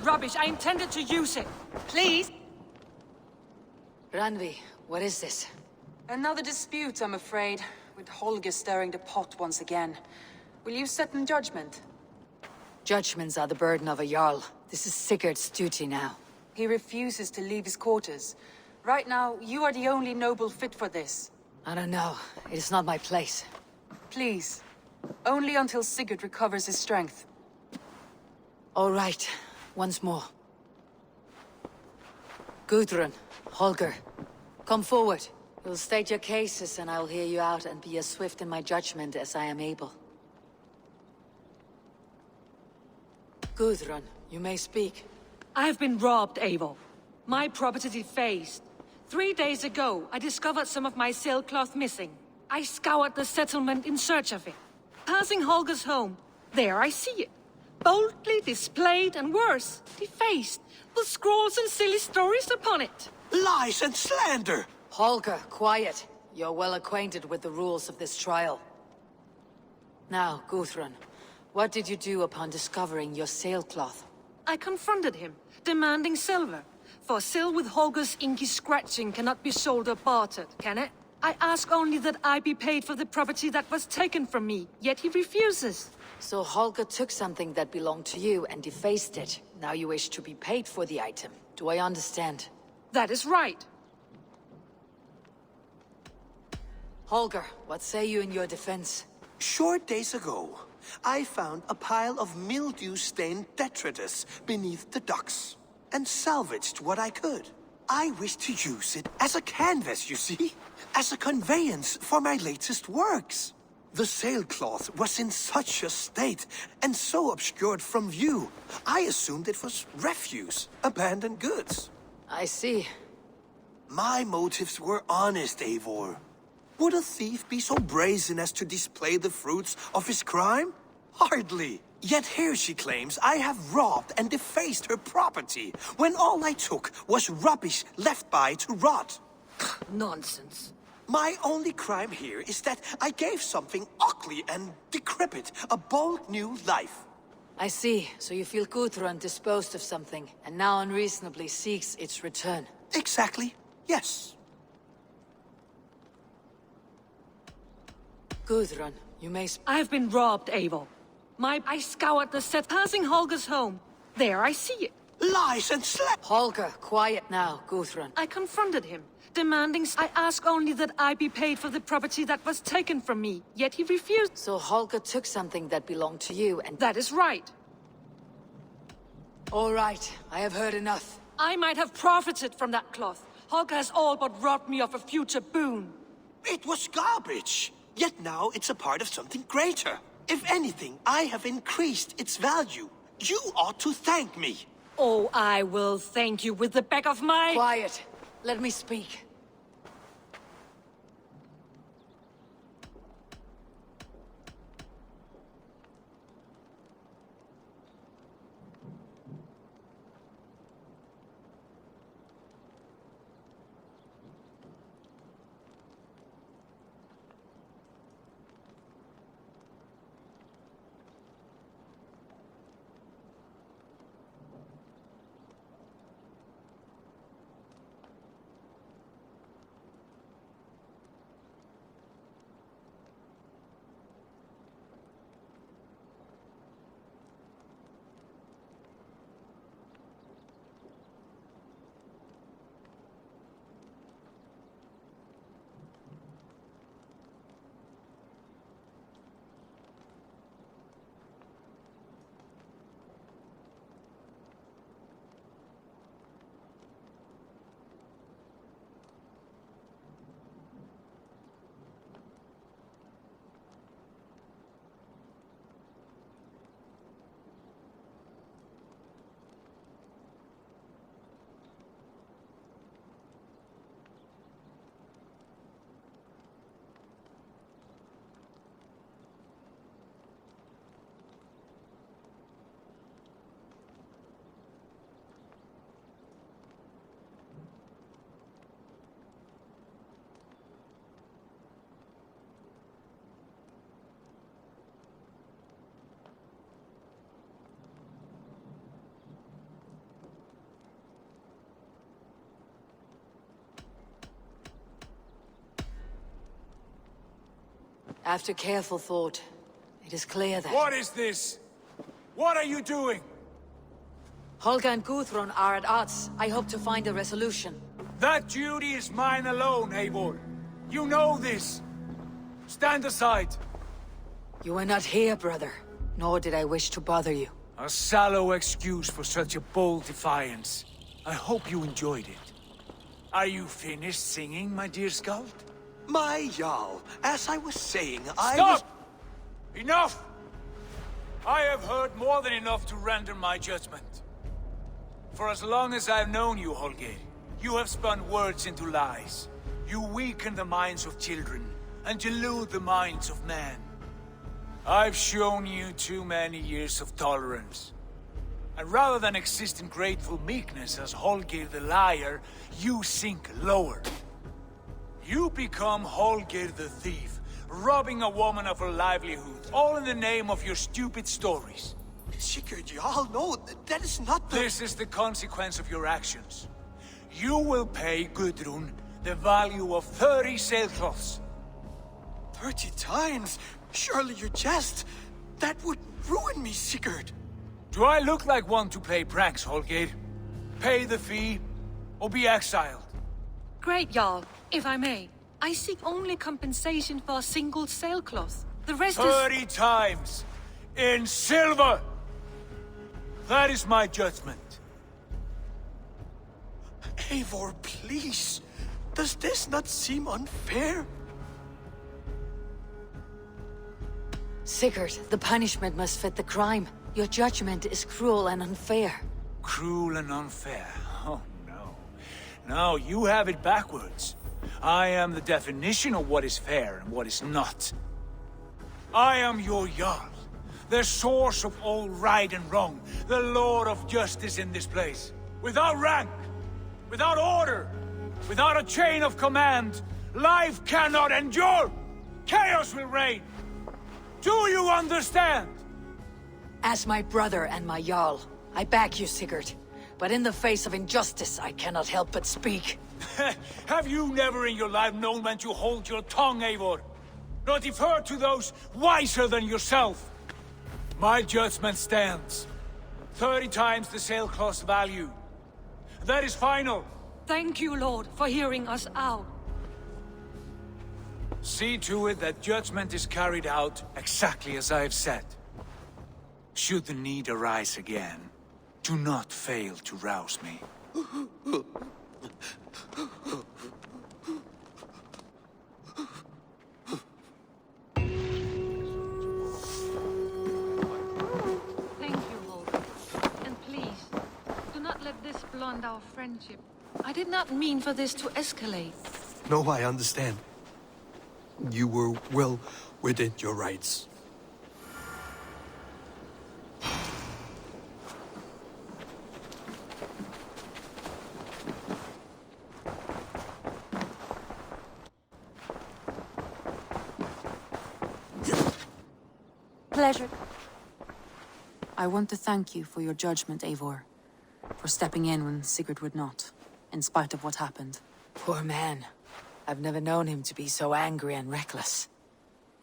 rubbish. I intended to use it. Please? Randvi, what is this? Another dispute, I'm afraid, with Holger stirring the pot once again. Will you sit in judgment? Judgments are the burden of a Jarl. This is Sigurd's duty now. He refuses to leave his quarters. Right now, you are the only noble fit for this. I don't know. It is not my place. Please. Only until Sigurd recovers his strength. All right. Once more. Gudrun, Holger, come forward. You'll state your cases and I'll hear you out and be as swift in my judgment as I am able. Gudrun, you may speak. I have been robbed, Eivor. My property defaced. 3 days ago, I discovered some of my sailcloth missing. I scoured the settlement in search of it. Passing Holger's home, there I see it. Boldly displayed and worse, defaced, with scrolls and silly stories upon it. Lies and slander! Holger, quiet. You're well acquainted with the rules of this trial. Now, Gudrun, what did you do upon discovering your sailcloth? I confronted him, demanding silver. For sil with Holger's inky scratching cannot be sold or bartered, can it? I ask only that I be paid for the property that was taken from me, yet he refuses. So Holger took something that belonged to you and defaced it. Now you wish to be paid for the item. Do I understand? That is right. Holger, what say you in your defense? Short days ago, I found a pile of mildew-stained detritus beneath the docks, and salvaged what I could. I wish to use it as a canvas, you see? As a conveyance for my latest works. The sailcloth was in such a state, and so obscured from view, I assumed it was refuse, abandoned goods. I see. My motives were honest, Eivor. Would a thief be so brazen as to display the fruits of his crime? Hardly. Yet here she claims I have robbed and defaced her property, when all I took was rubbish left by to rot. Nonsense. My only crime here is that I gave something ugly and decrepit a bold new life. I see. So you feel Gudrun disposed of something, and now unreasonably seeks its return. Exactly, yes. Gudrun, you may I have been robbed, Eivor. I scoured the set passing Holger's home. There I see it. Lies and Holger, quiet now, Gudrun. I confronted him, demanding I ask only that I be paid for the property that was taken from me, yet he refused. So Holger took something that belonged to you and... That is right. All right, I have heard enough. I might have profited from that cloth. Holger has all but robbed me of a future boon. It was garbage. Yet now it's a part of something greater. If anything, I have increased its value. You ought to thank me. Oh, I will thank you with the back of my... Quiet. Let me speak. After careful thought, it is clear that... What is this? What are you doing? Holger and Guthrun are at odds. I hope to find a resolution. That duty is mine alone, Eivor. You know this. Stand aside. You were not here, brother. Nor did I wish to bother you. A sallow excuse for such a bold defiance. I hope you enjoyed it. Are you finished singing, my dear Skald? My Jarl, as I was saying, Stop! Enough! I have heard more than enough to render my judgment. For as long as I've known you, Holger, you have spun words into lies. You weaken the minds of children, and delude the minds of men. I've shown you too many years of tolerance. And rather than exist in grateful meekness as Holger the liar, you sink lower. You become Holger the thief, robbing a woman of her livelihood, all in the name of your stupid stories. Sigurd Jarl, no, that is not the... This is the consequence of your actions. You will pay Gudrun the value of 30 sailcloths. 30 times? Surely you jest. That would ruin me, Sigurd. Do I look like one to play pranks, Holger? Pay the fee, or be exiled. Great, Jarl. If I may, I seek only compensation for a single sailcloth. The rest is... 30 times! In silver! That is my judgment. Eivor, please. Does this not seem unfair? Sigurd, the punishment must fit the crime. Your judgment is cruel and unfair. Cruel and unfair. Oh, no. No, you have it backwards. I am the definition of what is fair and what is not. I am your Jarl, the source of all right and wrong, the Lord of justice in this place. Without rank, without order, without a chain of command, life cannot endure! Chaos will reign! Do you understand? As my brother and my Jarl, I back you, Sigurd. But in the face of injustice, I cannot help but speak. Have you never in your life known when to hold your tongue, Eivor? Nor defer to those wiser than yourself? My judgment stands. 30 times the sailcloth's value. That is final. Thank you, Lord, for hearing us out. See to it that judgment is carried out exactly as I have said. Should the need arise again, do not fail to rouse me. Thank you, Lord. And please, do not let this blunt our friendship. I did not mean for this to escalate. No, I understand. You were well within your rights. Pleasure. I want to thank you for your judgment, Eivor. For stepping in when Sigurd would not, in spite of what happened. Poor man. I've never known him to be so angry and reckless.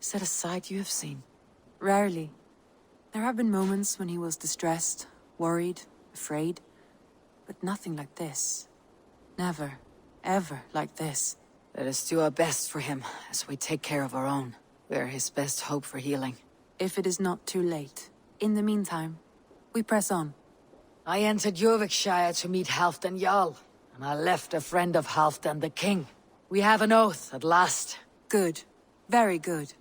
Is that a side you have seen? Rarely. There have been moments when he was distressed, worried, afraid. But nothing like this. Never, ever like this. Let us do our best for him, as we take care of our own. We are his best hope for healing. If it is not too late. In the meantime, we press on. I entered Jorvikshire to meet Halfdan Jarl, and I left a friend of Halfdan the King. We have an oath, at last. Good. Very good.